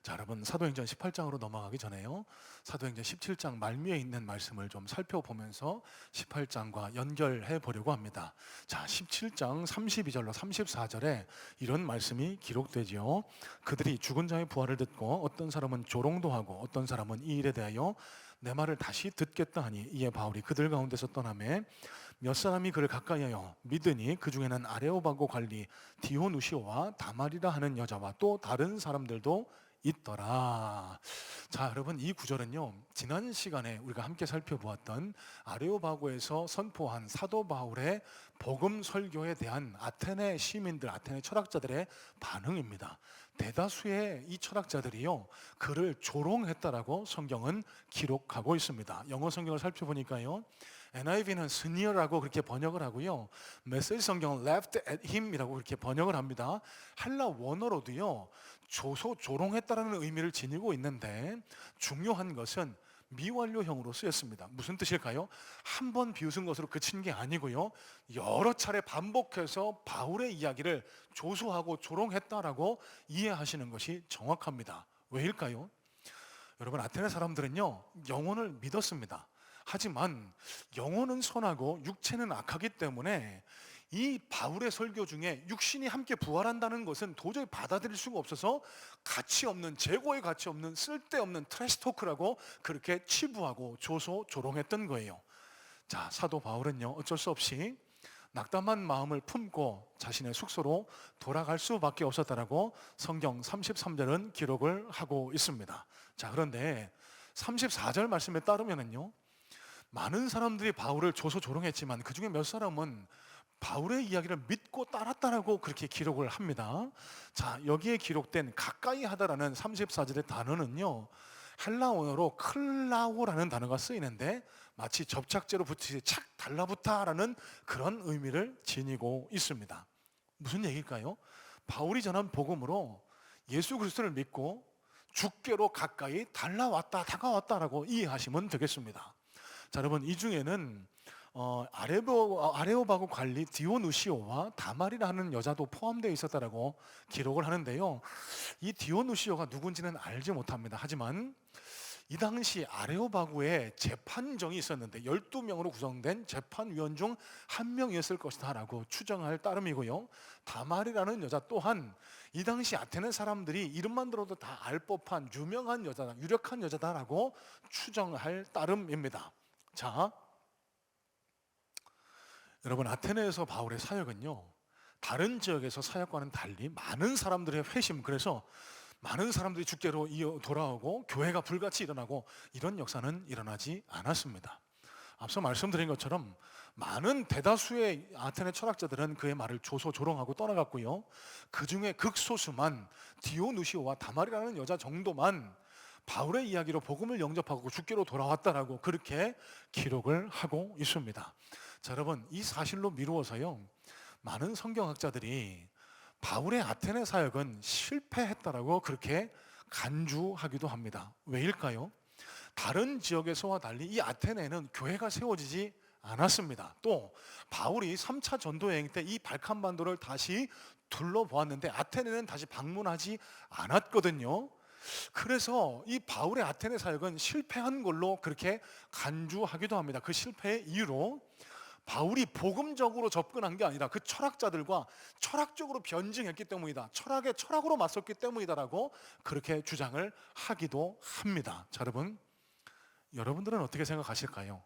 자, 여러분 사도행전 18장으로 넘어가기 전에요. 사도행전 17장 말미에 있는 말씀을 좀 살펴보면서 18장과 연결해 보려고 합니다. 자, 17장 32절로 34절에 이런 말씀이 기록되지요. 그들이 죽은 자의 부활을 듣고 어떤 사람은 조롱도 하고 어떤 사람은 이 일에 대하여 내 말을 다시 듣겠다 하니 이에 바울이 그들 가운데서 떠나매 몇 사람이 그를 가까이하여 믿으니 그 중에는 아레오바고 관리 디오누시오와 다말이라 하는 여자와 또 다른 사람들도 있더라. 자, 여러분 이 구절은요, 지난 시간에 우리가 함께 살펴보았던 아레오바고에서 선포한 사도 바울의 복음 설교에 대한 아테네 시민들, 아테네 철학자들의 반응입니다. 대다수의 이 철학자들이요, 그를 조롱했다라고 성경은 기록하고 있습니다. 영어 성경을 살펴보니까요, NIV는 sneer라고 그렇게 번역을 하고요, 메시지 성경은 laughed at him이라고 그렇게 번역을 합니다. 헬라 원어로도요, 조롱했다라는 의미를 지니고 있는데 중요한 것은 미완료형으로 쓰였습니다. 무슨 뜻일까요? 한 번 비웃은 것으로 그친 게 아니고요, 여러 차례 반복해서 바울의 이야기를 조소하고 조롱했다라고 이해하시는 것이 정확합니다. 왜일까요? 여러분, 아테네 사람들은요, 영혼을 믿었습니다. 하지만 영혼은 선하고 육체는 악하기 때문에 이 바울의 설교 중에 육신이 함께 부활한다는 것은 도저히 받아들일 수가 없어서 가치 없는, 재고의 가치 없는, 쓸데없는 트래시토크라고 그렇게 치부하고 조롱했던 거예요. 자, 사도 바울은요, 어쩔 수 없이 낙담한 마음을 품고 자신의 숙소로 돌아갈 수밖에 없었다라고 성경 33절은 기록을 하고 있습니다. 자, 그런데 34절 말씀에 따르면은요, 많은 사람들이 바울을 조롱했지만 그 중에 몇 사람은 바울의 이야기를 믿고 따랐다라고 그렇게 기록을 합니다. 자, 여기에 기록된 가까이 하다라는 34절의 단어는요, 헬라 원어로 클라오라는 단어가 쓰이는데 마치 접착제로 붙이듯이 착 달라붙다라는 그런 의미를 지니고 있습니다. 무슨 얘기일까요? 바울이 전한 복음으로 예수 그리스도를 믿고 주께로 가까이 다가왔다라고 이해하시면 되겠습니다. 자, 여러분 이 중에는 아레오바고 관리 디오누시오와 다말이라 하는 여자도 포함되어 있었다라고 기록을 하는데요, 이 디오누시오가 누군지는 알지 못합니다. 하지만 이 당시 아레오바고에 재판정이 있었는데 12명으로 구성된 재판위원 중 한 명이었을 것이다 라고 추정할 따름이고요, 다말이라는 여자 또한 이 당시 아테네 사람들이 이름만 들어도 다 알 법한 유명한 여자다, 유력한 여자다라고 추정할 따름입니다. 자, 여러분 아테네에서 바울의 사역은요, 다른 지역에서 사역과는 달리 많은 사람들의 회심, 그래서 많은 사람들이 주께로 돌아오고 교회가 불같이 일어나고 이런 역사는 일어나지 않았습니다. 앞서 말씀드린 것처럼 많은 대다수의 아테네 철학자들은 그의 말을 조롱하고 떠나갔고요, 그 중에 극소수만 디오누시오와 다말이라는 여자 정도만 바울의 이야기로 복음을 영접하고 주께로 돌아왔다라고 그렇게 기록을 하고 있습니다. 자, 여러분 이 사실로 미루어서요, 많은 성경학자들이 바울의 아테네 사역은 실패했다라고 그렇게 간주하기도 합니다. 왜일까요? 다른 지역에서와 달리 이 아테네에는 교회가 세워지지 않았습니다. 또 바울이 3차 전도여행 때 이 발칸반도를 다시 둘러보았는데 아테네는 다시 방문하지 않았거든요. 그래서 이 바울의 아테네 사역은 실패한 걸로 그렇게 간주하기도 합니다. 그 실패의 이유로 바울이 복음적으로 접근한 게 아니라 그 철학자들과 철학적으로 변증했기 때문이다, 철학으로 맞섰기 때문이다라고 그렇게 주장을 하기도 합니다. 자, 여러분들은 어떻게 생각하실까요?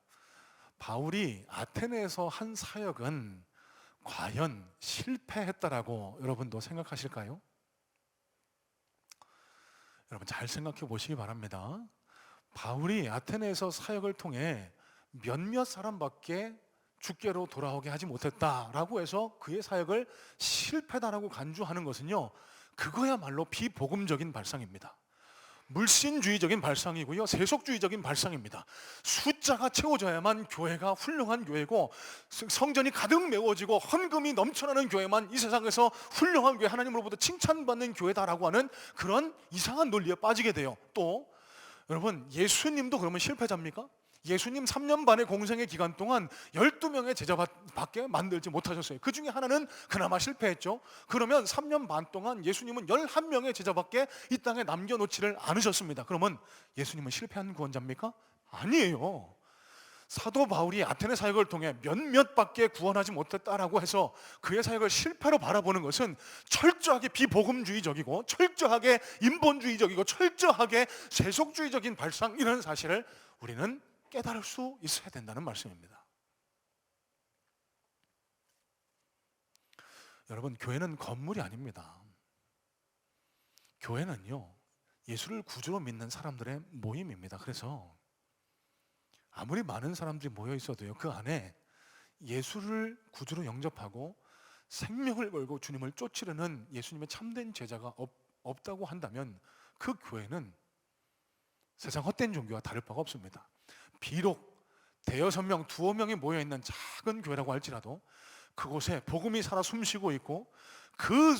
바울이 아테네에서 한 사역은 과연 실패했다라고 여러분도 생각하실까요? 여러분 잘 생각해 보시기 바랍니다. 바울이 아테네에서 사역을 통해 몇몇 사람밖에 주께로 돌아오게 하지 못했다라고 해서 그의 사역을 실패다라고 간주하는 것은요, 그거야말로 비복음적인 발상입니다. 물신주의적인 발상이고요, 세속주의적인 발상입니다. 숫자가 채워져야만 교회가 훌륭한 교회고, 성전이 가득 메워지고 헌금이 넘쳐나는 교회만 이 세상에서 훌륭한 교회, 하나님으로부터 칭찬받는 교회다라고 하는 그런 이상한 논리에 빠지게 돼요. 또 여러분, 예수님도 그러면 실패자입니까? 예수님 3년 반의 공생의 기간 동안 12명의 제자밖에 만들지 못하셨어요. 그 중에 하나는 그나마 실패했죠. 그러면 3년 반 동안 예수님은 11명의 제자밖에 이 땅에 남겨놓지를 않으셨습니다. 그러면 예수님은 실패한 구원자입니까? 아니에요. 사도 바울이 아테네 사역을 통해 몇몇밖에 구원하지 못했다라고 해서 그의 사역을 실패로 바라보는 것은 철저하게 비복음주의적이고 철저하게 인본주의적이고 철저하게 세속주의적인 발상이라는 사실을 우리는 깨달을 수 있어야 된다는 말씀입니다. 여러분, 교회는 건물이 아닙니다. 교회는요, 예수를 구주로 믿는 사람들의 모임입니다. 그래서 아무리 많은 사람들이 모여 있어도요, 그 안에 예수를 구주로 영접하고 생명을 걸고 주님을 쫓으려는 예수님의 참된 제자가 없다고 한다면 그 교회는 세상 헛된 종교와 다를 바가 없습니다. 비록 대여섯 명, 두어 명이 모여있는 작은 교회라고 할지라도 그곳에 복음이 살아 숨쉬고 있고 그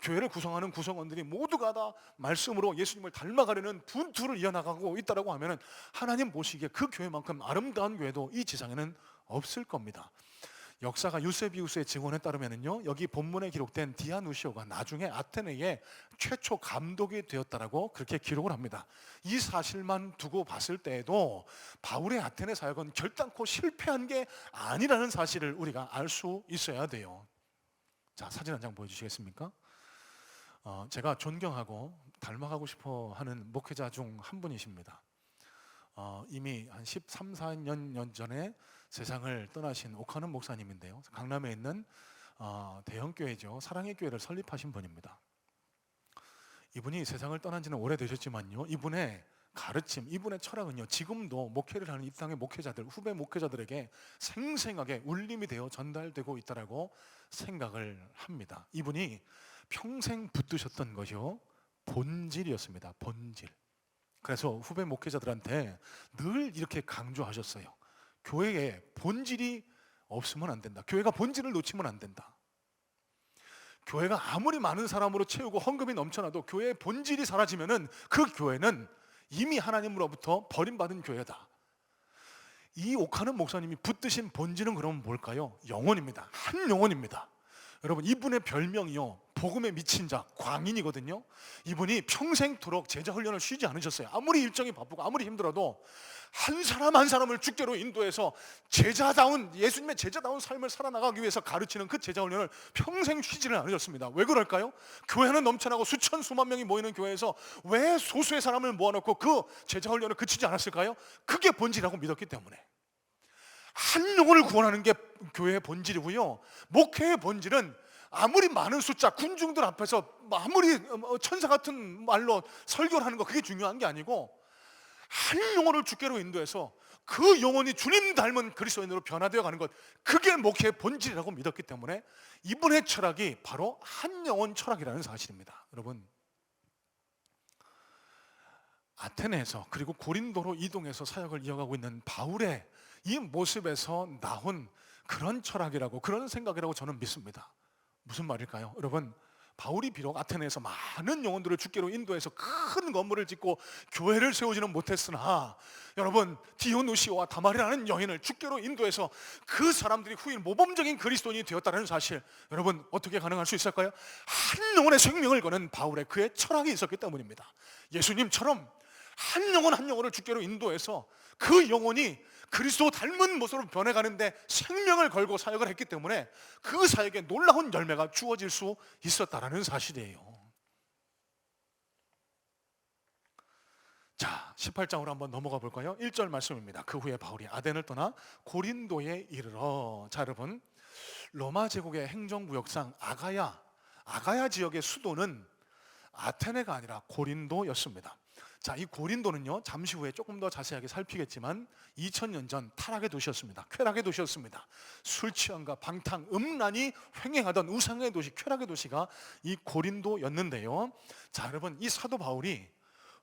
교회를 구성하는 구성원들이 모두가 다 말씀으로 예수님을 닮아가려는 분투를 이어나가고 있다고 하면 하나님 보시기에 그 교회만큼 아름다운 교회도 이 지상에는 없을 겁니다. 역사가 유세비우스의 증언에 따르면요, 여기 본문에 기록된 디아누시오가 나중에 아테네의 최초 감독이 되었다라고 그렇게 기록을 합니다. 이 사실만 두고 봤을 때에도 바울의 아테네 사역은 결단코 실패한 게 아니라는 사실을 우리가 알 수 있어야 돼요. 자, 사진 한 장 보여주시겠습니까? 제가 존경하고 닮아가고 싶어 하는 목회자 중 한 분이십니다. 이미 한 13, 14년 전에 세상을 떠나신 오카는 목사님인데요, 강남에 있는 대형교회죠, 사랑의 교회를 설립하신 분입니다. 이분이 세상을 떠난 지는 오래되셨지만요, 이분의 가르침, 이분의 철학은요, 지금도 목회를 하는 이 땅의 목회자들, 후배 목회자들에게 생생하게 울림이 되어 전달되고 있다고 생각을 합니다. 이분이 평생 붙드셨던 것이요, 본질이었습니다. 본질. 그래서 후배 목회자들한테 늘 이렇게 강조하셨어요. 교회에 본질이 없으면 안 된다. 교회가 본질을 놓치면 안 된다. 교회가 아무리 많은 사람으로 채우고 헌금이 넘쳐나도 교회의 본질이 사라지면은 그 교회는 이미 하나님으로부터 버림받은 교회다. 이 옥하는 목사님이 붙드신 본질은 그러면 뭘까요? 영혼입니다. 한 영혼입니다. 여러분, 이분의 별명이요, 복음에 미친 자, 광인이거든요. 이분이 평생토록 제자 훈련을 쉬지 않으셨어요. 아무리 일정이 바쁘고 아무리 힘들어도 한 사람 한 사람을 주께로 인도해서 제자다운, 예수님의 제자다운 삶을 살아나가기 위해서 가르치는 그 제자 훈련을 평생 쉬지를 않으셨습니다. 왜 그럴까요? 교회는 넘쳐나고 수천 수만 명이 모이는 교회에서 왜 소수의 사람을 모아놓고 그 제자 훈련을 그치지 않았을까요? 그게 본질이라고 믿었기 때문에. 한 영혼을 구원하는 게 교회의 본질이고요, 목회의 본질은 아무리 많은 숫자, 군중들 앞에서 아무리 천사 같은 말로 설교를 하는 거, 그게 중요한 게 아니고 한 영혼을 주께로 인도해서 그 영혼이 주님 닮은 그리스도인으로 변화되어 가는 것, 그게 목회의 본질이라고 믿었기 때문에 이분의 철학이 바로 한 영혼 철학이라는 사실입니다. 여러분, 아테네에서 그리고 고린도로 이동해서 사역을 이어가고 있는 바울의 이 모습에서 나온 그런 철학이라고, 그런 생각이라고 저는 믿습니다. 무슨 말일까요? 여러분, 바울이 비록 아테네에서 많은 영혼들을 주께로 인도해서 큰 건물을 짓고 교회를 세우지는 못했으나, 여러분, 디오누시오와 다말이라는 여인을 주께로 인도해서 그 사람들이 후인 모범적인 그리스도인이 되었다는 사실, 여러분, 어떻게 가능할 수 있을까요? 한 영혼의 생명을 거는 바울의 그의 철학이 있었기 때문입니다. 예수님처럼 한 영혼 한 영혼을 주께로 인도해서 그 영혼이 그리스도 닮은 모습으로 변해가는데 생명을 걸고 사역을 했기 때문에 그 사역에 놀라운 열매가 주어질 수 있었다라는 사실이에요. 자, 18장으로 한번 넘어가 볼까요? 1절 말씀입니다. 그 후에 바울이 아덴을 떠나 고린도에 이르러. 자, 여러분, 로마 제국의 행정구역상 아가야 지역의 수도는 아테네가 아니라 고린도였습니다. 자, 이 고린도는요, 잠시 후에 조금 더 자세하게 살피겠지만 2000년 전 타락의 도시였습니다. 쾌락의 도시였습니다. 술 취함과 방탕, 음란이 횡행하던 우상의 도시, 쾌락의 도시가 이 고린도였는데요. 자, 여러분, 이 사도 바울이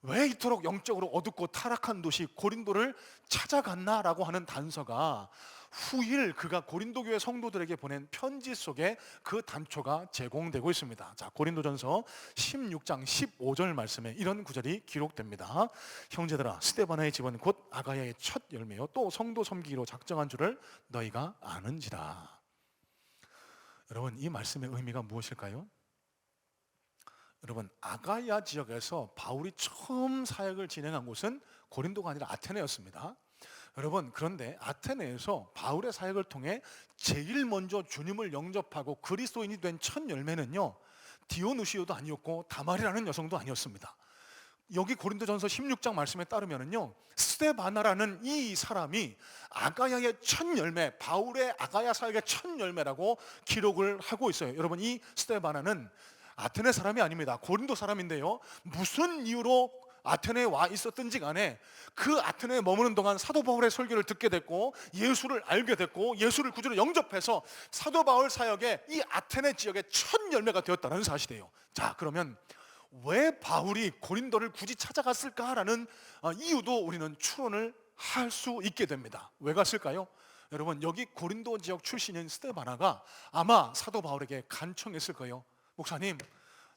왜 이토록 영적으로 어둡고 타락한 도시 고린도를 찾아갔나라고 하는 단서가 후일 그가 고린도 교회 성도들에게 보낸 편지 속에 그 단초가 제공되고 있습니다. 자, 고린도전서 16장 15절 말씀에 이런 구절이 기록됩니다. 형제들아, 스데바나의 집은 곧 아가야의 첫 열매요 또 성도 섬기기로 작정한 줄을 너희가 아는지라. 여러분, 이 말씀의 의미가 무엇일까요? 여러분, 아가야 지역에서 바울이 처음 사역을 진행한 곳은 고린도가 아니라 아테네였습니다. 여러분, 그런데 아테네에서 바울의 사역을 통해 제일 먼저 주님을 영접하고 그리스도인이 된 첫 열매는요, 디오누시오도 아니었고 다말이라는 여성도 아니었습니다. 여기 고린도전서 16장 말씀에 따르면은요, 스데바나라는 이 사람이 아가야의 첫 열매, 바울의 아가야 사역의 첫 열매라고 기록을 하고 있어요. 여러분, 이 스데바나는 아테네 사람이 아닙니다. 고린도 사람인데요, 무슨 이유로 아테네에 와 있었든지 간에 그 아테네에 머무는 동안 사도 바울의 설교를 듣게 됐고 예수를 알게 됐고 예수를 구주로 영접해서 사도 바울 사역의 이 아테네 지역의 첫 열매가 되었다는 사실이에요. 자, 그러면 왜 바울이 고린도를 굳이 찾아갔을까라는 이유도 우리는 추론을 할 수 있게 됩니다. 왜 갔을까요? 여러분, 여기 고린도 지역 출신인 스데바나가 아마 사도 바울에게 간청했을 거예요. 목사님,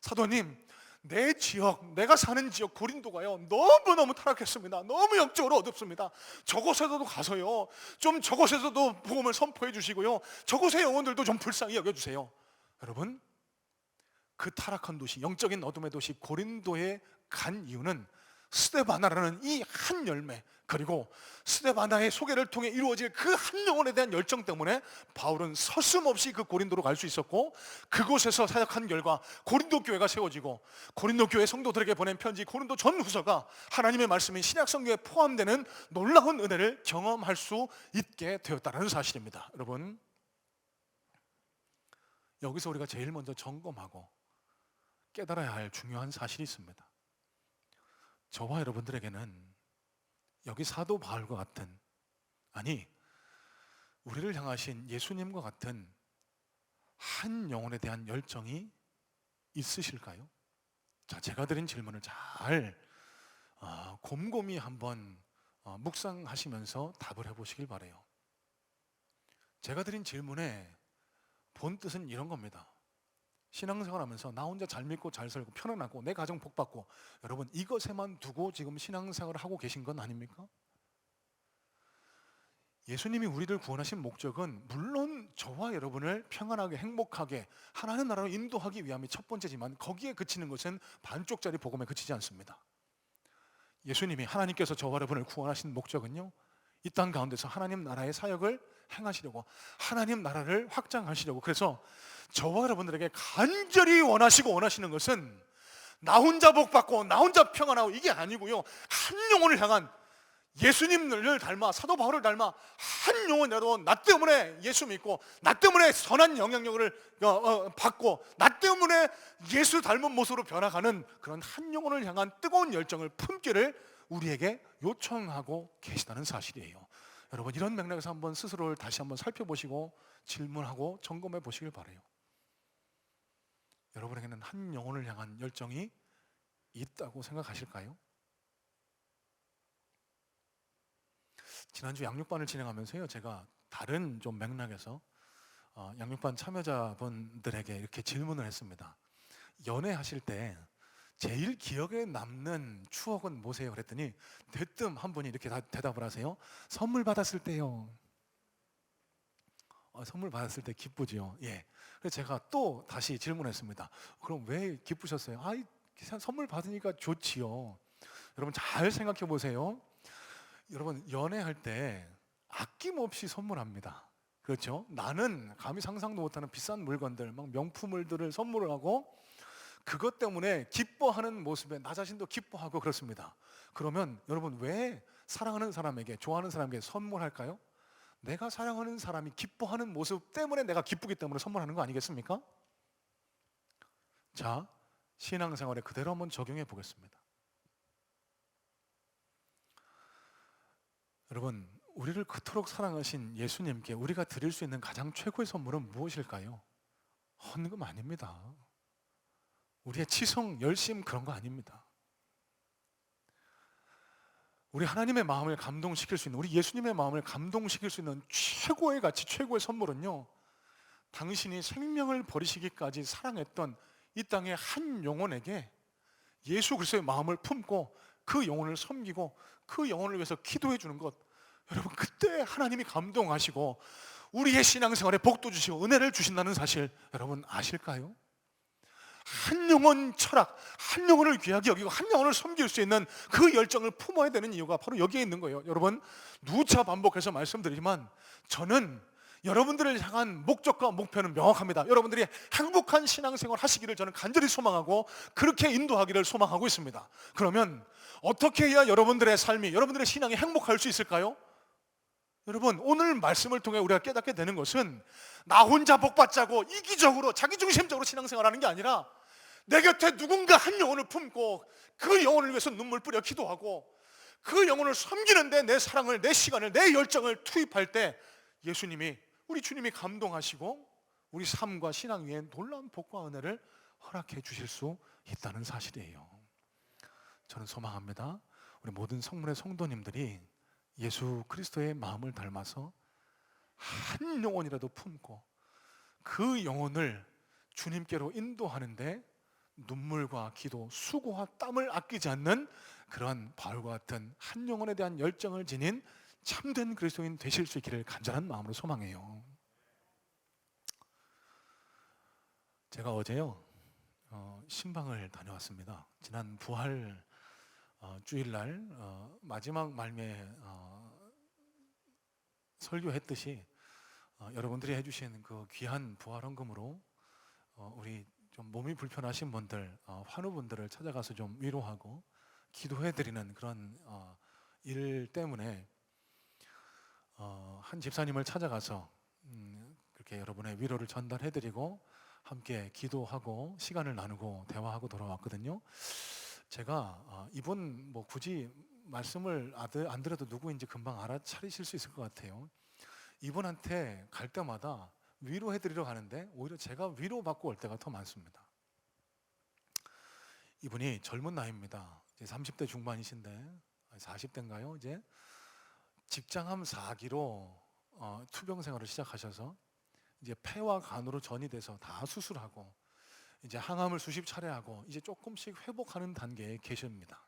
사도님, 내 지역, 내가 사는 지역 고린도가요, 너무너무 타락했습니다. 너무 영적으로 어둡습니다. 저곳에서도 가서요, 좀 저곳에서도 복음을 선포해 주시고요, 저곳의 영혼들도 좀 불쌍히 여겨주세요. 여러분, 그 타락한 도시, 영적인 어둠의 도시 고린도에 간 이유는 스데바나라는 이 한 열매, 그리고 스데바나의 소개를 통해 이루어질 그 한 영혼에 대한 열정 때문에 바울은 서슴없이 그 고린도로 갈 수 있었고, 그곳에서 사역한 결과 고린도 교회가 세워지고 고린도 교회 성도들에게 보낸 편지 고린도 전후서가 하나님의 말씀인 신약 성경에 포함되는 놀라운 은혜를 경험할 수 있게 되었다는 사실입니다. 여러분, 여기서 우리가 제일 먼저 점검하고 깨달아야 할 중요한 사실이 있습니다. 저와 여러분들에게는 여기 사도 바울과 같은, 아니 우리를 향하신 예수님과 같은 한 영혼에 대한 열정이 있으실까요? 자, 제가 드린 질문을 잘 곰곰이 한번 묵상하시면서 답을 해보시길 바라요. 제가 드린 질문의 본 뜻은 이런 겁니다. 신앙생활하면서 나 혼자 잘 믿고 잘 살고 편안하고 내 가정 복받고, 여러분, 이것에만 두고 지금 신앙생활을 하고 계신 건 아닙니까? 예수님이 우리를 구원하신 목적은 물론 저와 여러분을 평안하게 행복하게 하나님 나라로 인도하기 위함이 첫 번째지만, 거기에 그치는 것은 반쪽짜리 복음에 그치지 않습니다. 예수님이, 하나님께서 저와 여러분을 구원하신 목적은요, 이 땅 가운데서 하나님 나라의 사역을 행하시려고, 하나님 나라를 확장하시려고. 그래서 저와 여러분들에게 간절히 원하시는 것은 나 혼자 복받고 나 혼자 평안하고 이게 아니고요, 한 영혼을 향한, 예수님을 닮아 사도 바울을 닮아 한 영혼이라도 나 때문에 예수 믿고 나 때문에 선한 영향력을 받고 나 때문에 예수 닮은 모습으로 변화가는 그런 한 영혼을 향한 뜨거운 열정을 품기를 우리에게 요청하고 계시다는 사실이에요. 여러분, 이런 맥락에서 한번 스스로를 다시 한번 살펴보시고 질문하고 점검해 보시길 바라요. 여러분에게는 한 영혼을 향한 열정이 있다고 생각하실까요? 지난주 양육반을 진행하면서요, 제가 다른 좀 맥락에서 양육반 참여자분들에게 이렇게 질문을 했습니다. 연애하실 때 제일 기억에 남는 추억은 뭐세요? 그랬더니 대뜸 한 분이 이렇게 대답을 하세요. 선물 받았을 때요. 선물 받았을 때 기쁘지요. 예. 그래서 제가 또 다시 질문했습니다. 그럼 왜 기쁘셨어요? 선물 받으니까 좋지요. 여러분, 잘 생각해 보세요. 여러분, 연애할 때 아낌없이 선물합니다. 그렇죠? 나는 감히 상상도 못하는 비싼 물건들, 막 명품들을 선물을 하고 그것 때문에 기뻐하는 모습에 나 자신도 기뻐하고 그렇습니다. 그러면 여러분, 왜 사랑하는 사람에게, 좋아하는 사람에게 선물할까요? 내가 사랑하는 사람이 기뻐하는 모습 때문에 내가 기쁘기 때문에 선물하는 거 아니겠습니까? 자, 신앙생활에 그대로 한번 적용해 보겠습니다. 여러분, 우리를 그토록 사랑하신 예수님께 우리가 드릴 수 있는 가장 최고의 선물은 무엇일까요? 헌금 아닙니다. 우리의 치성, 열심 그런 거 아닙니다. 우리 하나님의 마음을 감동시킬 수 있는, 우리 예수님의 마음을 감동시킬 수 있는 최고의 가치, 최고의 선물은요, 당신이 생명을 버리시기까지 사랑했던 이 땅의 한 영혼에게 예수 그리스도의 마음을 품고 그 영혼을 섬기고 그 영혼을 위해서 기도해 주는 것, 여러분 그때 하나님이 감동하시고 우리의 신앙생활에 복도 주시고 은혜를 주신다는 사실 여러분 아실까요? 한 영혼 철학, 한 영혼을 귀하게 여기고 한 영혼을 섬길 수 있는 그 열정을 품어야 되는 이유가 바로 여기에 있는 거예요. 여러분 누차 반복해서 말씀드리지만 저는 여러분들을 향한 목적과 목표는 명확합니다. 여러분들이 행복한 신앙생활 하시기를 저는 간절히 소망하고 그렇게 인도하기를 소망하고 있습니다. 그러면 어떻게 해야 여러분들의 삶이, 여러분들의 신앙이 행복할 수 있을까요? 여러분 오늘 말씀을 통해 우리가 깨닫게 되는 것은 나 혼자 복받자고 이기적으로 자기중심적으로 신앙생활하는 게 아니라 내 곁에 누군가 한 영혼을 품고 그 영혼을 위해서 눈물 뿌려 기도하고 그 영혼을 섬기는데 내 사랑을, 내 시간을, 내 열정을 투입할 때 예수님이, 우리 주님이 감동하시고 우리 삶과 신앙 위에 놀라운 복과 은혜를 허락해 주실 수 있다는 사실이에요. 저는 소망합니다. 우리 모든 성문의 성도님들이 예수 그리스도의 마음을 닮아서 한 영혼이라도 품고 그 영혼을 주님께로 인도하는데 눈물과 기도, 수고와 땀을 아끼지 않는 그러한 바울과 같은 한 영혼에 대한 열정을 지닌 참된 그리스도인 되실 수 있기를 간절한 마음으로 소망해요. 제가 어제요 신방을 다녀왔습니다. 지난 부활 주일날 마지막 말미에 설교했듯이 여러분들이 해주신 그 귀한 부활 헌금으로 우리 좀 몸이 불편하신 분들, 환우분들을 찾아가서 좀 위로하고 기도해드리는 그런 일 때문에 한 집사님을 찾아가서 그렇게 여러분의 위로를 전달해드리고 함께 기도하고 시간을 나누고 대화하고 돌아왔거든요. 제가 이분 뭐 굳이 말씀을 안 드려도 누구인지 금방 알아차리실 수 있을 것 같아요. 이분한테 갈 때마다 위로해드리러 가는데 오히려 제가 위로받고 올 때가 더 많습니다. 이분이 젊은 나이입니다. 이제 30대 중반이신데 40대인가요? 이제 직장암 4기로 투병 생활을 시작하셔서 이제 폐와 간으로 전이 돼서 다 수술하고 이제 항암을 수십 차례 하고 이제 조금씩 회복하는 단계에 계십니다.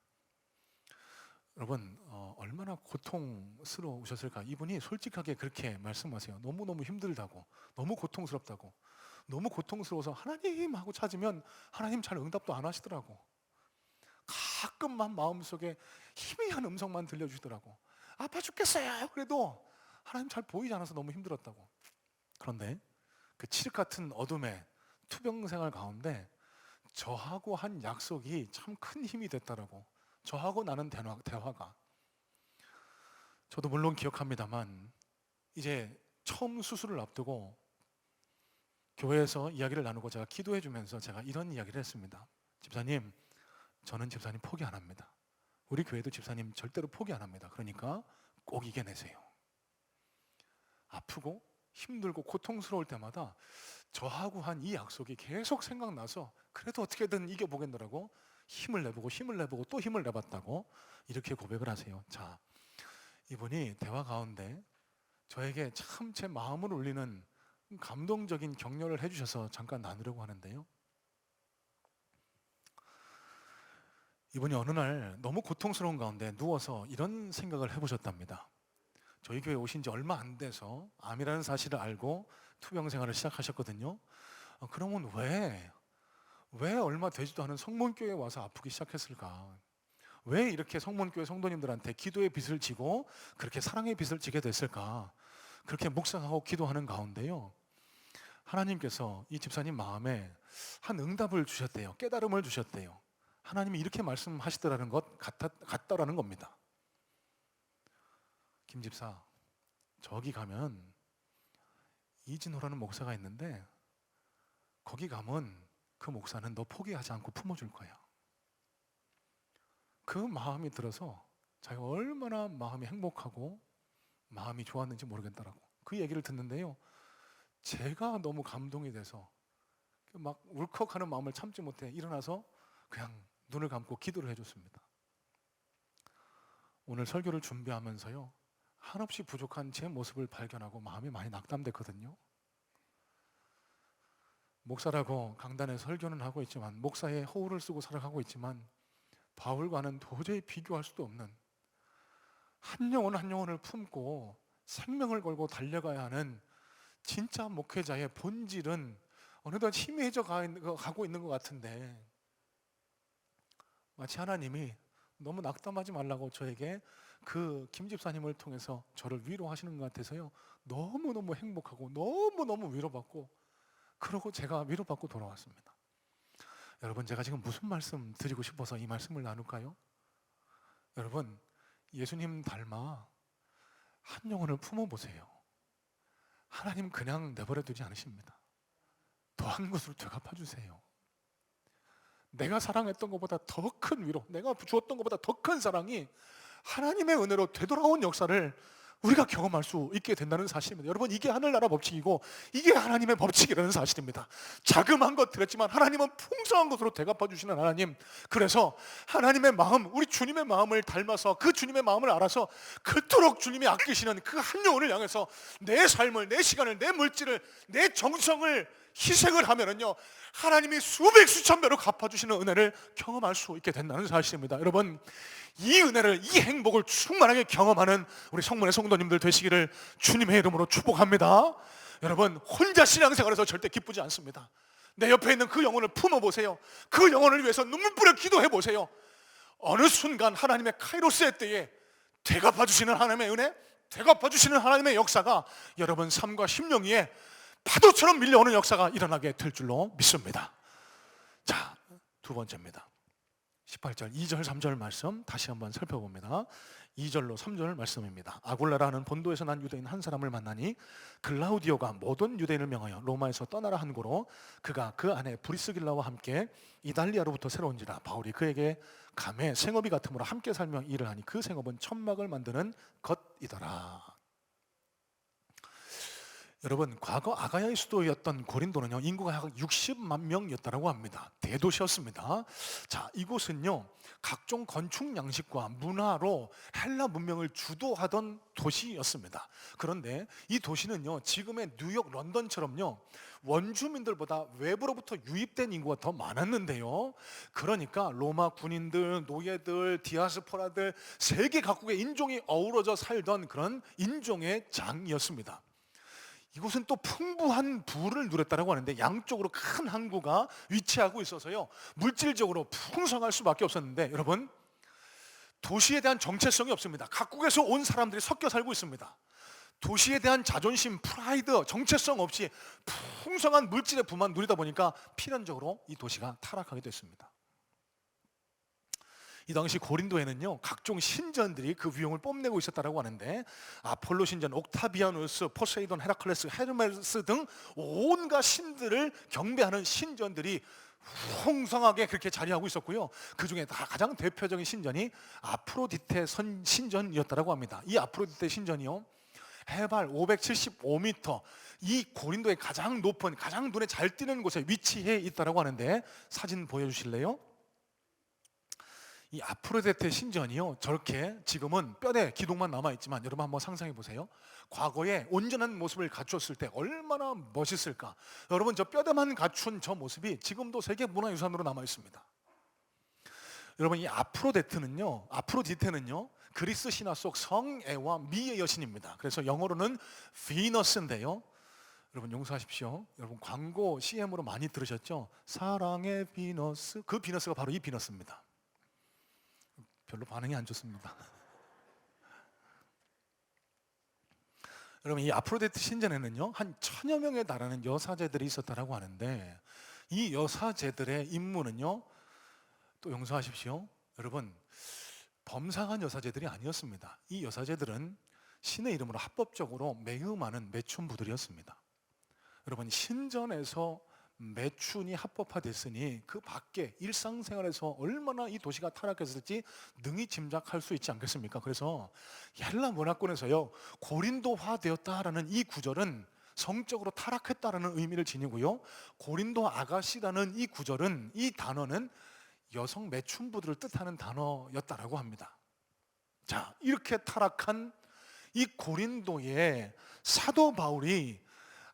여러분 얼마나 고통스러우셨을까? 이분이 솔직하게 그렇게 말씀하세요. 너무너무 힘들다고, 너무 고통스럽다고, 너무 고통스러워서 하나님 하고 찾으면 하나님 잘 응답도 안 하시더라고. 가끔만 마음속에 희미한 음성만 들려주시더라고. 아파 죽겠어요. 그래도 하나님 잘 보이지 않아서 너무 힘들었다고. 그런데 그 칠흑 같은 어둠의 투병 생활 가운데 저하고 한 약속이 참 큰 힘이 됐다라고. 저하고 나는 대화가, 저도 물론 기억합니다만 이제 처음 수술을 앞두고 교회에서 이야기를 나누고 제가 기도해 주면서 제가 이런 이야기를 했습니다. 집사님, 저는 집사님 포기 안 합니다. 우리 교회도 집사님 절대로 포기 안 합니다. 그러니까 꼭 이겨내세요. 아프고 힘들고 고통스러울 때마다 저하고 한 이 약속이 계속 생각나서 그래도 어떻게든 이겨보겠노라고 힘을 내보고 또 힘을 내봤다고 이렇게 고백을 하세요. 자, 이분이 대화 가운데 저에게 참 제 마음을 울리는 감동적인 격려를 해주셔서 잠깐 나누려고 하는데요. 이분이 어느 날 너무 고통스러운 가운데 누워서 이런 생각을 해보셨답니다. 저희 교회 오신 지 얼마 안 돼서 암이라는 사실을 알고 투병 생활을 시작하셨거든요. 그러면 왜 얼마 되지도 않은 성문교회에 와서 아프기 시작했을까? 왜 이렇게 성문교회 성도님들한테 기도의 빚을 지고 그렇게 사랑의 빚을 지게 됐을까? 그렇게 묵상하고 기도하는 가운데요, 하나님께서 이 집사님 마음에 한 응답을 주셨대요. 깨달음을 주셨대요. 하나님이 이렇게 말씀하시더라는 것 같다라는 겁니다. 김 집사, 저기 가면 이진호라는 목사가 있는데 거기 가면 그 목사는 너 포기하지 않고 품어줄 거야. 그 마음이 들어서 자기가 얼마나 마음이 행복하고 마음이 좋았는지 모르겠더라고. 그 얘기를 듣는데요, 제가 너무 감동이 돼서 막 울컥하는 마음을 참지 못해 일어나서 그냥 눈을 감고 기도를 해줬습니다. 오늘 설교를 준비하면서요, 한없이 부족한 제 모습을 발견하고 마음이 많이 낙담됐거든요. 목사라고 강단에 설교는 하고 있지만, 목사의 허울을 쓰고 살아가고 있지만, 바울과는 도저히 비교할 수도 없는, 한 영혼 한 영혼을 품고 생명을 걸고 달려가야 하는 진짜 목회자의 본질은 어느덧 희미해져 가고 있는 것 같은데, 마치 하나님이 너무 낙담하지 말라고 저에게 그 김 집사님을 통해서 저를 위로하시는 것 같아서요, 너무너무 행복하고 너무너무 위로받고, 그러고 제가 위로받고 돌아왔습니다. 여러분, 제가 지금 무슨 말씀 드리고 싶어서 이 말씀을 나눌까요? 여러분, 예수님 닮아 한 영혼을 품어보세요. 하나님 그냥 내버려 두지 않으십니다. 더한 것으로 되갚아주세요. 내가 사랑했던 것보다 더 큰 위로, 내가 주었던 것보다 더 큰 사랑이 하나님의 은혜로 되돌아온 역사를 우리가 경험할 수 있게 된다는 사실입니다. 여러분, 이게 하늘나라 법칙이고 이게 하나님의 법칙이라는 사실입니다. 자그마한 것 드렸지만 하나님은 풍성한 것으로 대갚아 주시는 하나님. 그래서 하나님의 마음, 우리 주님의 마음을 닮아서 그 주님의 마음을 알아서 그토록 주님이 아끼시는 그 한 영혼을 향해서 내 삶을, 내 시간을, 내 물질을, 내 정성을 희생을 하면은요, 하나님이 수백 수천 배로 갚아주시는 은혜를 경험할 수 있게 된다는 사실입니다. 여러분, 이 은혜를, 이 행복을 충만하게 경험하는 우리 성문의 성도님들 되시기를 주님의 이름으로 축복합니다. 여러분, 혼자 신앙생활에서 절대 기쁘지 않습니다. 내 옆에 있는 그 영혼을 품어보세요. 그 영혼을 위해서 눈물 뿌려 기도해보세요. 어느 순간 하나님의 카이로스의 때에 되갚아주시는 하나님의 은혜, 되갚아주시는 하나님의 역사가 여러분 삶과 심령 위에 파도처럼 밀려오는 역사가 일어나게 될 줄로 믿습니다. 자, 두 번째입니다. 18절, 2절, 3절 말씀 다시 한번 살펴봅니다. 2절로 3절 말씀입니다. 아굴라라는 본도에서 난 유대인 한 사람을 만나니 글라우디오가 모든 유대인을 명하여 로마에서 떠나라 한 고로 그가 그 아내 브리스길라와 함께 이달리아로부터 새로운지라. 바울이 그에게 감에 생업이 같으므로 함께 살며 일을 하니 그 생업은 천막을 만드는 것이더라. 여러분, 과거 아가야의 수도였던 고린도는요, 인구가 약 60만 명이었다고 합니다. 대도시였습니다. 자, 이곳은요, 각종 건축 양식과 문화로 헬라 문명을 주도하던 도시였습니다. 그런데 이 도시는요, 지금의 뉴욕, 런던처럼요, 원주민들보다 외부로부터 유입된 인구가 더 많았는데요, 그러니까 로마 군인들, 노예들, 디아스포라들, 세계 각국의 인종이 어우러져 살던 그런 인종의 장이었습니다. 이곳은 또 풍부한 부를 누렸다고 하는데, 양쪽으로 큰 항구가 위치하고 있어서요, 물질적으로 풍성할 수밖에 없었는데, 여러분, 도시에 대한 정체성이 없습니다. 각국에서 온 사람들이 섞여 살고 있습니다. 도시에 대한 자존심, 프라이드, 정체성 없이 풍성한 물질의 부만 누리다 보니까 필연적으로 이 도시가 타락하게 됐습니다. 이 당시 고린도에는요, 각종 신전들이 그 위용을 뽐내고 있었다고 하는데, 아폴로 신전, 옥타비아누스, 포세이돈, 헤라클레스, 헤르메스 등 온갖 신들을 경배하는 신전들이 풍성하게 그렇게 자리하고 있었고요, 그 중에 가장 대표적인 신전이 아프로디테 신전이었다고 합니다. 이 아프로디테 신전이요, 해발 575m, 이 고린도의 가장 높은, 가장 눈에 잘 띄는 곳에 위치해 있다고 하는데, 사진 보여주실래요? 이 아프로디테 신전이요, 저렇게 지금은 뼈대 기둥만 남아있지만, 여러분 한번 상상해 보세요. 과거에 온전한 모습을 갖추었을 때 얼마나 멋있을까. 여러분, 저 뼈대만 갖춘 저 모습이 지금도 세계 문화유산으로 남아있습니다. 여러분, 이 아프로디테는요, 그리스 신화 속 성애와 미의 여신입니다. 그래서 영어로는 비너스인데요, 여러분 용서하십시오. 여러분, 광고 CM으로 많이 들으셨죠? 사랑의 비너스. 그 비너스가 바로 이 비너스입니다. 별로 반응이 안 좋습니다. 여러분, 이 아프로디테 신전에는요, 한 1000여 명에 달하는 여사제들이 있었다고 하는데, 이 여사제들의 임무는요, 또 용서하십시오, 여러분, 범상한 여사제들이 아니었습니다. 이 여사제들은 신의 이름으로 합법적으로 매우 많은 매춘부들이었습니다. 여러분, 신전에서 매춘이 합법화됐으니 그 밖에 일상생활에서 얼마나 이 도시가 타락했을지 능히 짐작할 수 있지 않겠습니까? 그래서 헬라 문화권에서요, 고린도화 되었다라는 이 구절은 성적으로 타락했다라는 의미를 지니고요, 고린도 아가씨라는 이 구절은, 이 단어는 여성 매춘부들을 뜻하는 단어였다라고 합니다. 자, 이렇게 타락한 이 고린도의 사도 바울이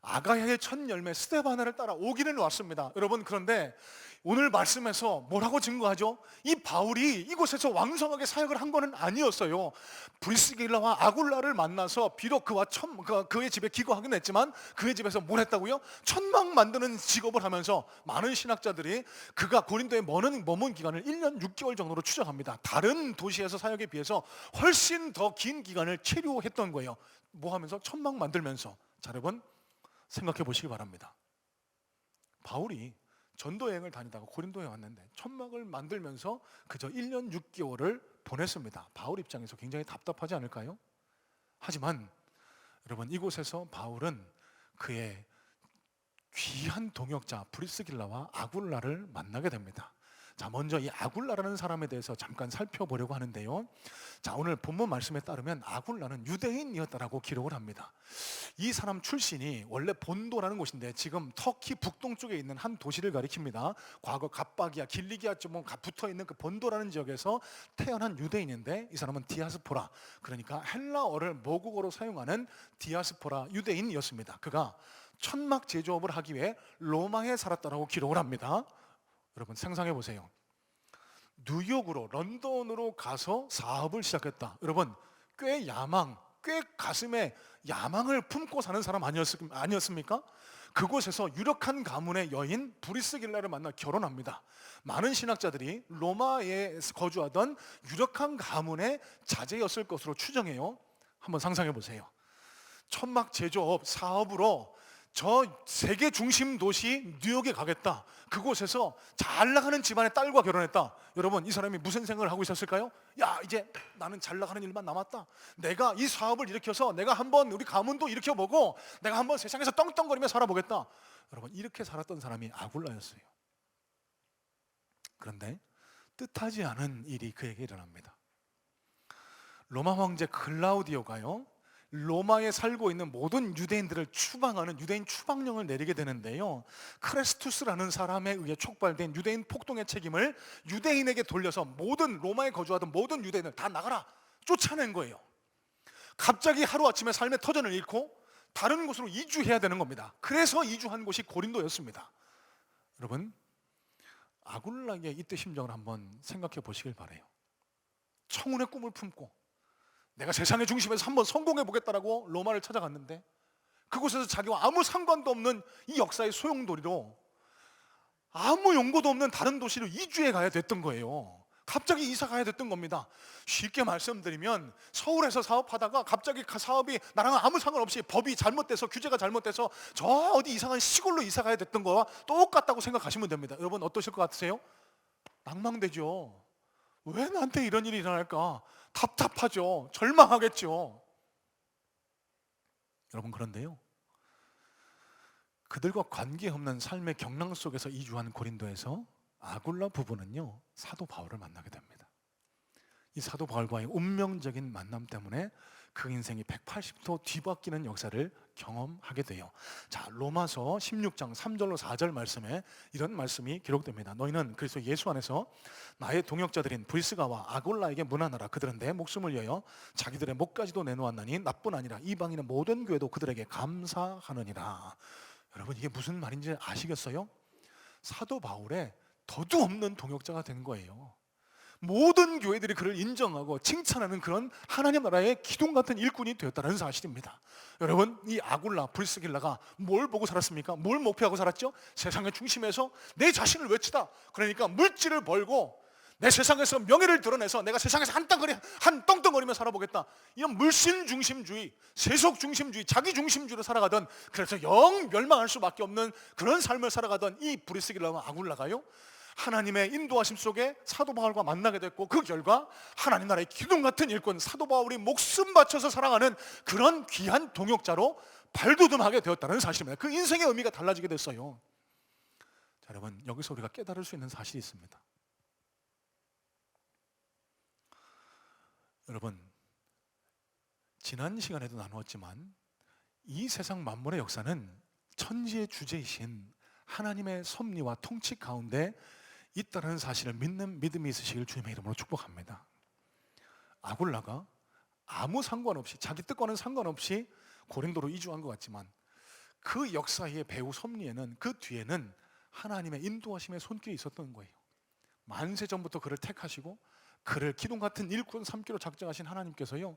아가야의 첫 열매 스데바나를 따라 오기는 왔습니다. 여러분, 그런데 오늘 말씀에서 뭐라고 증거하죠? 이 바울이 이곳에서 왕성하게 사역을 한 것은 아니었어요. 브리스길라와 아굴라를 만나서 비록 그의 집에 기거하긴 했지만 그의 집에서 뭘 했다고요? 천막 만드는 직업을 하면서 많은 신학자들이 그가 고린도에 머문 기간을 1년 6개월 정도로 추정합니다. 다른 도시에서 사역에 비해서 훨씬 더 긴 기간을 체류했던 거예요. 뭐 하면서? 천막 만들면서. 자, 여러분 생각해 보시기 바랍니다. 바울이 전도 여행을 다니다가 고린도에 왔는데 천막을 만들면서 그저 1년 6개월을 보냈습니다. 바울 입장에서 굉장히 답답하지 않을까요? 하지만 여러분, 이곳에서 바울은 그의 귀한 동역자 브리스길라와 아굴라를 만나게 됩니다. 자, 먼저 이 아굴라라는 사람에 대해서 잠깐 살펴보려고 하는데요. 자, 오늘 본문 말씀에 따르면 아굴라는 유대인이었다라고 기록을 합니다. 이 사람 출신이 원래 본도라는 곳인데 지금 터키 북동쪽에 있는 한 도시를 가리킵니다. 과거 갑바기아, 길리기아 좀 붙어있는 그 본도라는 지역에서 태어난 유대인인데 이 사람은 디아스포라, 그러니까 헬라어를 모국어로 사용하는 디아스포라 유대인이었습니다. 그가 천막 제조업을 하기 위해 로마에 살았다라고 기록을 합니다. 여러분 상상해 보세요. 뉴욕으로, 런던으로 가서 사업을 시작했다. 여러분 꽤 가슴에 야망을 품고 사는 사람 아니었습니까? 그곳에서 유력한 가문의 여인 브리스길라를 만나 결혼합니다. 많은 신학자들이 로마에 거주하던 유력한 가문의 자제였을 것으로 추정해요. 한번 상상해 보세요. 천막 제조업 사업으로 저 세계 중심 도시 뉴욕에 가겠다. 그곳에서 잘 나가는 집안의 딸과 결혼했다. 여러분 이 사람이 무슨 생각을 하고 있었을까요? 야, 이제 나는 잘 나가는 일만 남았다. 내가 이 사업을 일으켜서 내가 한번 우리 가문도 일으켜보고 내가 한번 세상에서 떵떵거리며 살아보겠다. 여러분 이렇게 살았던 사람이 아굴라였어요. 그런데 뜻하지 않은 일이 그에게 일어납니다. 로마 황제 클라우디오가요, 로마에 살고 있는 모든 유대인들을 추방하는 유대인 추방령을 내리게 되는데요, 크레스투스라는 사람에 의해 촉발된 유대인 폭동의 책임을 유대인에게 돌려서 모든 로마에 거주하던 모든 유대인을 다 나가라 쫓아낸 거예요. 갑자기 하루아침에 삶의 터전을 잃고 다른 곳으로 이주해야 되는 겁니다. 그래서 이주한 곳이 고린도였습니다. 여러분 아굴라의 이때 심정을 한번 생각해 보시길 바라요. 청운의 꿈을 품고 내가 세상의 중심에서 한번 성공해 보겠다라고 로마를 찾아갔는데 그곳에서 자기와 아무 상관도 없는 이 역사의 소용돌이로 아무 연고도 없는 다른 도시로 이주해 가야 됐던 거예요. 갑자기 이사 가야 됐던 겁니다. 쉽게 말씀드리면 서울에서 사업하다가 갑자기 사업이 나랑 아무 상관없이 법이 잘못돼서 규제가 잘못돼서 저 어디 이상한 시골로 이사 가야 됐던 거와 똑같다고 생각하시면 됩니다. 여러분 어떠실 것 같으세요? 낭망되죠. 왜 나한테 이런 일이 일어날까? 답답하죠. 절망하겠죠. 여러분 그런데요, 그들과 관계없는 삶의 경랑 속에서 이주한 고린도에서 아굴라 부부는요 사도 바울을 만나게 됩니다. 이 사도 바울과의 운명적인 만남 때문에 그 인생이 180도 뒤바뀌는 역사를 경험하게 돼요. 자, 로마서 16장 3절로 4절 말씀에 이런 말씀이 기록됩니다. 너희는 그리스도 예수 안에서 나의 동역자들인 브리스가와 아굴라에게 문안하라. 그들은 내 목숨을 위하여 자기들의 목까지도 내놓았나니 나뿐 아니라 이방인의 모든 교회도 그들에게 감사하느니라. 여러분 이게 무슨 말인지 아시겠어요? 사도 바울의 더도 없는 동역자가 된 거예요. 모든 교회들이 그를 인정하고 칭찬하는 그런 하나님 나라의 기둥 같은 일꾼이 되었다는 사실입니다. 여러분 이 아굴라, 브리스길라가 뭘 보고 살았습니까? 뭘 목표하고 살았죠? 세상의 중심에서 내 자신을 외치다. 그러니까 물질을 벌고 내 세상에서 명예를 드러내서 내가 세상에서 한 떵떵거리며 살아보겠다. 이런 물신 중심주의, 세속 중심주의, 자기 중심주의로 살아가던, 그래서 영 멸망할 수밖에 없는 그런 삶을 살아가던 이 브리스길라와 아굴라가요 하나님의 인도하심 속에 사도 바울과 만나게 됐고 그 결과 하나님 나라의 기둥 같은 일꾼 사도 바울이 목숨 바쳐서 사랑하는 그런 귀한 동역자로 발돋움하게 되었다는 사실입니다. 그 인생의 의미가 달라지게 됐어요. 자, 여러분 여기서 우리가 깨달을 수 있는 사실이 있습니다. 여러분 지난 시간에도 나누었지만 이 세상 만물의 역사는 천지의 주제이신 하나님의 섭리와 통치 가운데 있다는 사실을 믿는 믿음이 있으시길 주님의 이름으로 축복합니다. 아굴라가 아무 상관없이 자기 뜻과는 상관없이 고린도로 이주한 것 같지만 그 역사의 배후 섭리에는 그 뒤에는 하나님의 인도하심의 손길이 있었던 거예요. 만세 전부터 그를 택하시고 그를 기둥 같은 일꾼 삼기로 작정하신 하나님께서요,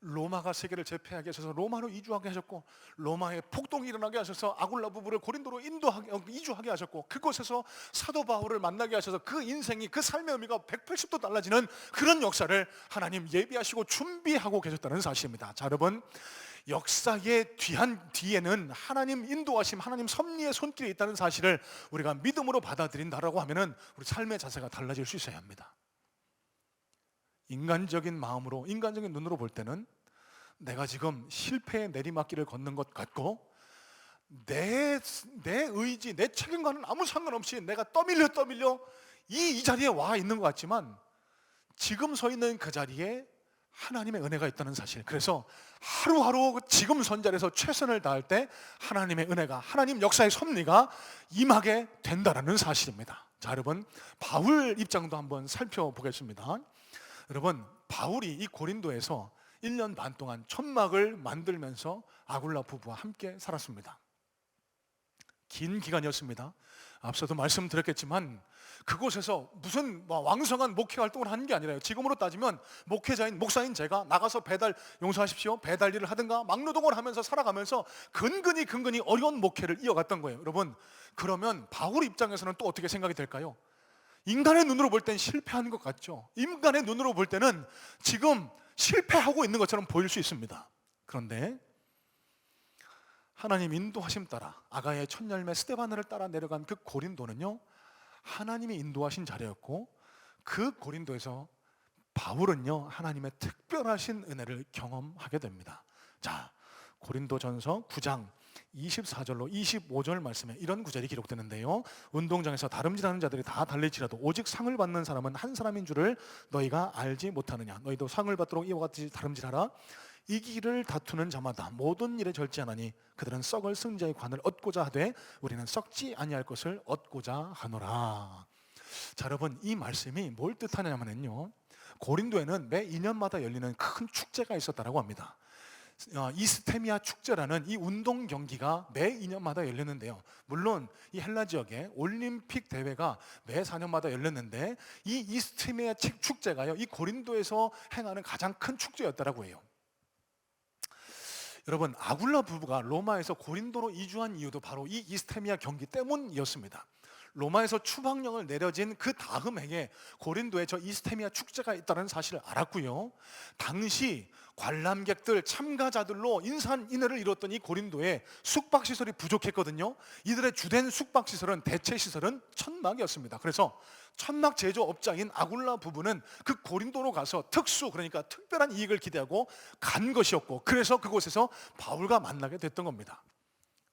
로마가 세계를 제패하게 하셔서 로마로 이주하게 하셨고, 로마에 폭동이 일어나게 하셔서 아굴라 부부를 고린도로 이주하게 하셨고, 그곳에서 사도 바울을 만나게 하셔서 그 인생이, 그 삶의 의미가 180도 달라지는 그런 역사를 하나님 예비하시고 준비하고 계셨다는 사실입니다. 자, 여러분, 역사의 뒤에는 하나님 인도하심, 하나님 섭리의 손길이 있다는 사실을 우리가 믿음으로 받아들인다라고 하면은 우리 삶의 자세가 달라질 수 있어야 합니다. 인간적인 마음으로, 인간적인 눈으로 볼 때는 내가 지금 실패의 내리막길을 걷는 것 같고, 내 의지, 내 책임과는 아무 상관없이 내가 떠밀려 이 자리에 와 있는 것 같지만, 지금 서 있는 그 자리에 하나님의 은혜가 있다는 사실. 그래서 하루하루 지금 선 자리에서 최선을 다할 때 하나님의 은혜가, 하나님 역사의 섭리가 임하게 된다는 사실입니다. 자, 여러분, 바울 입장도 한번 살펴보겠습니다. 여러분, 바울이 이 고린도에서 1년 반 동안 천막을 만들면서 아굴라 부부와 함께 살았습니다. 긴 기간이었습니다. 앞서도 말씀드렸겠지만 그곳에서 무슨 왕성한 목회 활동을 하는 게 아니라요, 지금으로 따지면 목사인 제가 나가서 배달 일을 하든가 막노동을 하면서 살아가면서 근근히 어려운 목회를 이어갔던 거예요. 여러분, 그러면 바울 입장에서는 또 어떻게 생각이 될까요? 인간의 눈으로 볼 땐 실패하는 것 같죠. 인간의 눈으로 볼 때는 지금 실패하고 있는 것처럼 보일 수 있습니다. 그런데 하나님 인도하심 따라 아가야의 첫 열매 스데바나를 따라 내려간 그 고린도는요, 하나님이 인도하신 자리였고, 그 고린도에서 바울은요, 하나님의 특별하신 은혜를 경험하게 됩니다. 자, 고린도전서 9장 24절로 25절 말씀에 이런 구절이 기록되는데요, 운동장에서 다름질하는 자들이 다 달릴지라도 오직 상을 받는 사람은 한 사람인 줄을 너희가 알지 못하느냐. 너희도 상을 받도록 이와 같이 다름질하라. 이기를 다투는 자마다 모든 일에 절제하나니 그들은 썩을 승자의 관을 얻고자 하되 우리는 썩지 아니할 것을 얻고자 하노라. 자, 여러분, 이 말씀이 뭘 뜻하냐면요, 고린도에는 매 2년마다 열리는 큰 축제가 있었다라고 합니다. 이스테미아 축제라는 이 운동 경기가 매 2년마다 열렸는데요, 물론 이 헬라 지역에 올림픽 대회가 매 4년마다 열렸는데 이 이스테미아 축제가요, 이 고린도에서 행하는 가장 큰 축제였다라고 해요. 여러분, 아굴라 부부가 로마에서 고린도로 이주한 이유도 바로 이 이스테미아 경기 때문이었습니다. 로마에서 추방령을 내려진 그 다음 해에 고린도에 저 이스테미아 축제가 있다는 사실을 알았고요, 당시 관람객들, 참가자들로 인산인해를 이뤘던 이 고린도에 숙박시설이 부족했거든요. 이들의 주된 숙박시설은, 대체시설은 천막이었습니다. 그래서 천막 제조업자인 아굴라 부부는 그 고린도로 가서 그러니까 특별한 이익을 기대하고 간 것이었고, 그래서 그곳에서 바울과 만나게 됐던 겁니다.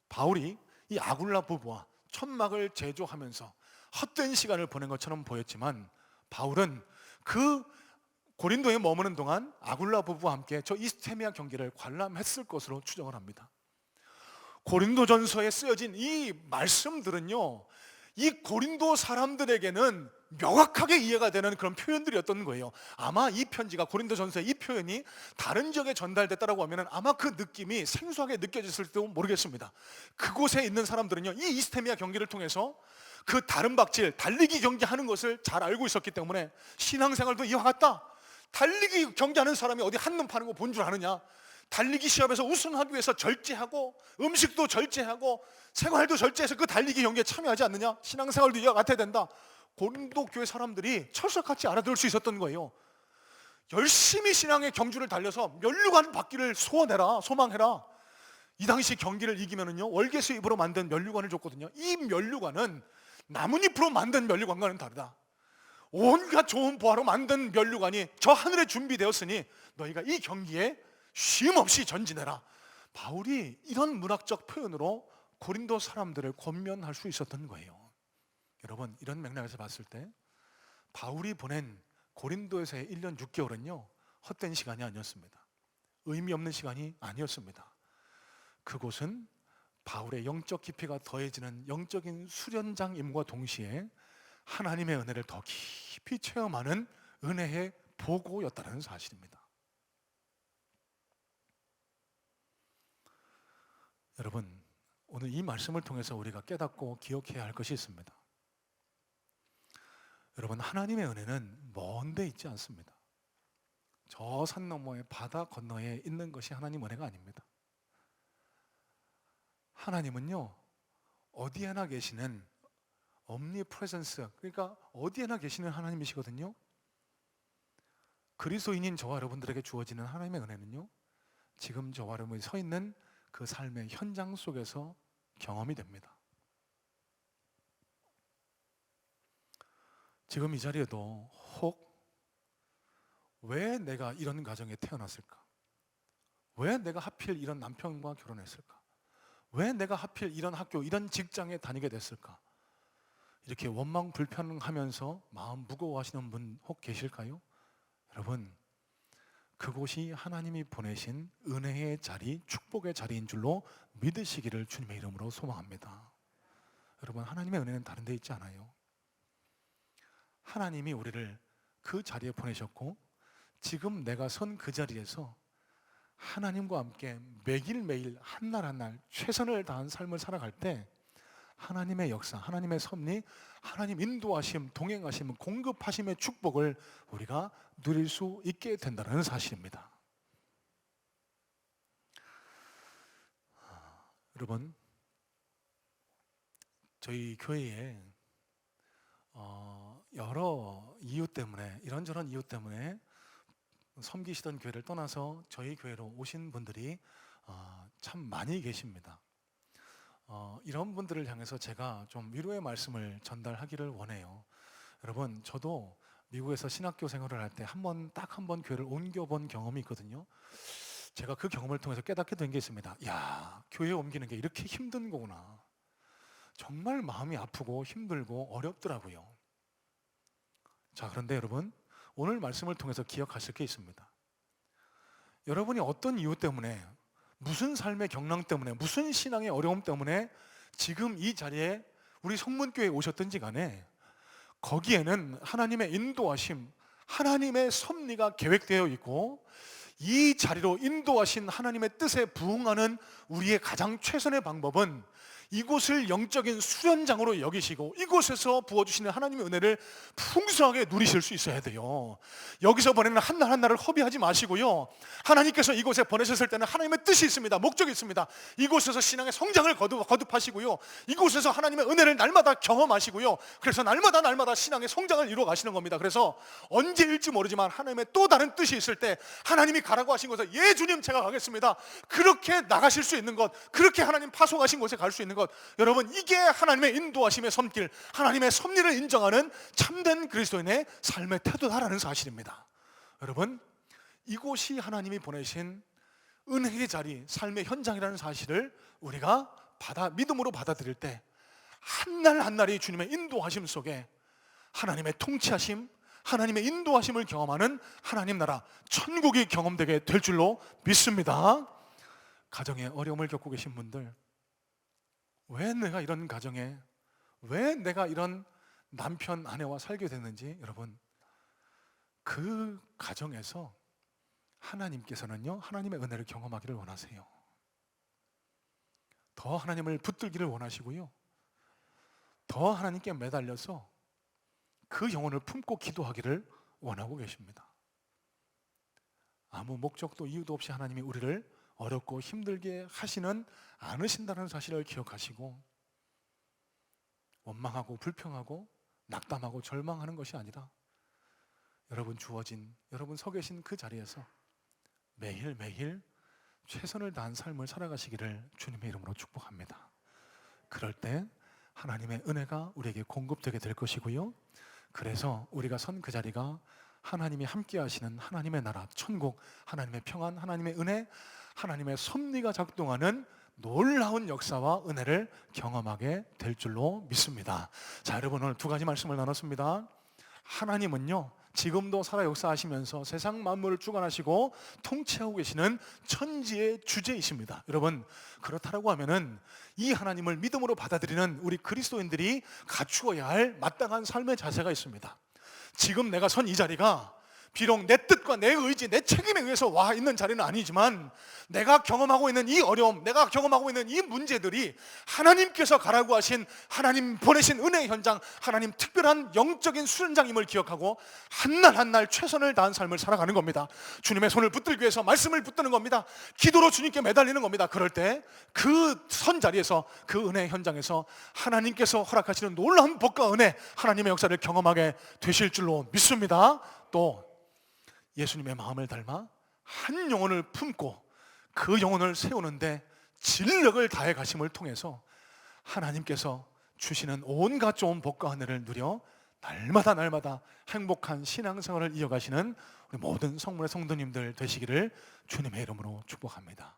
바울이 이 아굴라 부부와 천막을 제조하면서 헛된 시간을 보낸 것처럼 보였지만, 바울은 그 고린도에 머무는 동안 아굴라 부부와 함께 저 이스테미아 경기를 관람했을 것으로 추정을 합니다. 고린도전서에 쓰여진 이 말씀들은요, 이 고린도 사람들에게는 명확하게 이해가 되는 그런 표현들이었던 거예요. 아마 이 편지가, 고린도전서의 이 표현이 다른 지역에 전달됐다라고 하면 아마 그 느낌이 생소하게 느껴졌을지도 모르겠습니다. 그곳에 있는 사람들은요, 이 이스테미아 경기를 통해서 그 다른 박질, 달리기 경기하는 것을 잘 알고 있었기 때문에 신앙생활도 이와 같다. 달리기 경기하는 사람이 어디 한눈 파는 거 본 줄 아느냐? 달리기 시합에서 우승하기 위해서 절제하고 음식도 절제하고 생활도 절제해서 그 달리기 경기에 참여하지 않느냐? 신앙생활도 이와 같아야 된다. 고린도 교회 사람들이 철석같이 알아들을 수 있었던 거예요. 열심히 신앙의 경주를 달려서 면류관 받기를 소망해라. 이 당시 경기를 이기면은요, 월계수잎으로 만든 면류관을 줬거든요. 이 면류관은 나뭇잎으로 만든 면류관과는 다르다. 온갖 좋은 보화로 만든 면류관이 저 하늘에 준비되었으니 너희가 이 경기에 쉼 없이 전진해라. 바울이 이런 문학적 표현으로 고린도 사람들을 권면할 수 있었던 거예요. 여러분, 이런 맥락에서 봤을 때 바울이 보낸 고린도에서의 1년 6개월은요 헛된 시간이 아니었습니다. 의미 없는 시간이 아니었습니다. 그곳은 바울의 영적 깊이가 더해지는 영적인 수련장임과 동시에 하나님의 은혜를 더 깊이 체험하는 은혜의 보고였다는 사실입니다. 여러분, 오늘 이 말씀을 통해서 우리가 깨닫고 기억해야 할 것이 있습니다. 여러분, 하나님의 은혜는 먼 데 있지 않습니다. 저 산 너머에 바다 건너에 있는 것이 하나님 은혜가 아닙니다. 하나님은요, 어디에나 계시는 omnipresence, 그러니까 어디에나 계시는 하나님이시거든요. 그리스도인인 저와 여러분들에게 주어지는 하나님의 은혜는요, 지금 저와 여러분이 서 있는 그 삶의 현장 속에서 경험이 됩니다. 지금 이 자리에도 혹 왜 내가 이런 가정에 태어났을까? 왜 내가 하필 이런 남편과 결혼했을까? 왜 내가 하필 이런 학교, 이런 직장에 다니게 됐을까? 이렇게 원망 불평하면서 마음 무거워하시는 분 혹 계실까요? 여러분, 그곳이 하나님이 보내신 은혜의 자리, 축복의 자리인 줄로 믿으시기를 주님의 이름으로 소망합니다. 여러분, 하나님의 은혜는 다른 데 있지 않아요. 하나님이 우리를 그 자리에 보내셨고, 지금 내가 선 그 자리에서 하나님과 함께 매일매일 한날 한날 최선을 다한 삶을 살아갈 때 하나님의 역사, 하나님의 섭리, 하나님 인도하심, 동행하심, 공급하심의 축복을 우리가 누릴 수 있게 된다는 사실입니다. 여러분, 저희 교회에 여러 이유 때문에, 이런저런 이유 때문에 섬기시던 교회를 떠나서 저희 교회로 오신 분들이 참 많이 계십니다. 이런 분들을 향해서 제가 좀 위로의 말씀을 전달하기를 원해요. 여러분, 저도 미국에서 신학교 생활을 할 때 딱 한 번 교회를 옮겨본 경험이 있거든요. 제가 그 경험을 통해서 깨닫게 된 게 있습니다. 야, 교회 옮기는 게 이렇게 힘든 거구나. 정말 마음이 아프고 힘들고 어렵더라고요. 자, 그런데 여러분, 오늘 말씀을 통해서 기억하실 게 있습니다. 여러분이 어떤 이유 때문에, 무슨 삶의 경랑 때문에, 무슨 신앙의 어려움 때문에 지금 이 자리에 우리 성문교회에 오셨든지 간에 거기에는 하나님의 인도하심, 하나님의 섭리가 계획되어 있고, 이 자리로 인도하신 하나님의 뜻에 부응하는 우리의 가장 최선의 방법은 이곳을 영적인 수련장으로 여기시고 이곳에서 부어주시는 하나님의 은혜를 풍성하게 누리실 수 있어야 돼요. 여기서 보내는 한날 한날을 허비하지 마시고요, 하나님께서 이곳에 보내셨을 때는 하나님의 뜻이 있습니다. 목적이 있습니다. 이곳에서 신앙의 성장을 거듭하시고요, 이곳에서 하나님의 은혜를 날마다 경험하시고요, 그래서 날마다 신앙의 성장을 이루어 가시는 겁니다. 그래서 언제일지 모르지만 하나님의 또 다른 뜻이 있을 때 하나님이 가라고 하신 곳에 예 주님 제가 가겠습니다, 그렇게 나가실 수 있는 것, 그렇게 하나님 파송하신 곳에 갈 수 있는 것, 여러분, 이게 하나님의 인도하심의 손길, 하나님의 섭리를 인정하는 참된 그리스도인의 삶의 태도다라는 사실입니다. 여러분, 이곳이 하나님이 보내신 은혜의 자리, 삶의 현장이라는 사실을 우리가 믿음으로 받아들일 때 한날 한날이 주님의 인도하심 속에 하나님의 통치하심, 하나님의 인도하심을 경험하는 하나님 나라, 천국이 경험되게 될 줄로 믿습니다. 가정에 어려움을 겪고 계신 분들, 왜 내가 이런 가정에, 왜 내가 이런 남편, 아내와 살게 됐는지, 여러분, 그 가정에서 하나님께서는요, 하나님의 은혜를 경험하기를 원하세요. 더 하나님을 붙들기를 원하시고요, 더 하나님께 매달려서 그 영혼을 품고 기도하기를 원하고 계십니다. 아무 목적도 이유도 없이 하나님이 우리를 어렵고 힘들게 하시는 않으신다는 사실을 기억하시고, 원망하고 불평하고 낙담하고 절망하는 것이 아니라 여러분 주어진, 여러분 서 계신 그 자리에서 매일매일 최선을 다한 삶을 살아가시기를 주님의 이름으로 축복합니다. 그럴 때 하나님의 은혜가 우리에게 공급되게 될 것이고요, 그래서 우리가 선 그 자리가 하나님이 함께 하시는 하나님의 나라, 천국, 하나님의 평안, 하나님의 은혜, 하나님의 섭리가 작동하는 놀라운 역사와 은혜를 경험하게 될 줄로 믿습니다. 자, 여러분, 오늘 두 가지 말씀을 나눴습니다. 하나님은요, 지금도 살아 역사하시면서 세상 만물을 주관하시고 통치하고 계시는 천지의 주제이십니다. 여러분, 그렇다고 하면은 이 하나님을 믿음으로 받아들이는 우리 그리스도인들이 갖추어야 할 마땅한 삶의 자세가 있습니다. 지금 내가 선 이 자리가 비록 내 뜻과 내 의지, 내 책임에 의해서 와 있는 자리는 아니지만 내가 경험하고 있는 이 어려움, 내가 경험하고 있는 이 문제들이 하나님께서 가라고 하신 하나님 보내신 은혜의 현장, 하나님 특별한 영적인 수련장임을 기억하고 한날 한날 최선을 다한 삶을 살아가는 겁니다. 주님의 손을 붙들기 위해서 말씀을 붙드는 겁니다. 기도로 주님께 매달리는 겁니다. 그럴 때 그 선자리에서, 그 은혜의 현장에서 하나님께서 허락하시는 놀라운 복과 은혜, 하나님의 역사를 경험하게 되실 줄로 믿습니다. 또 예수님의 마음을 닮아 한 영혼을 품고 그 영혼을 세우는데 진력을 다해 가심을 통해서 하나님께서 주시는 온갖 좋은 복과 은혜를 누려 날마다 행복한 신앙생활을 이어가시는 우리 모든 성문의 성도님들 되시기를 주님의 이름으로 축복합니다.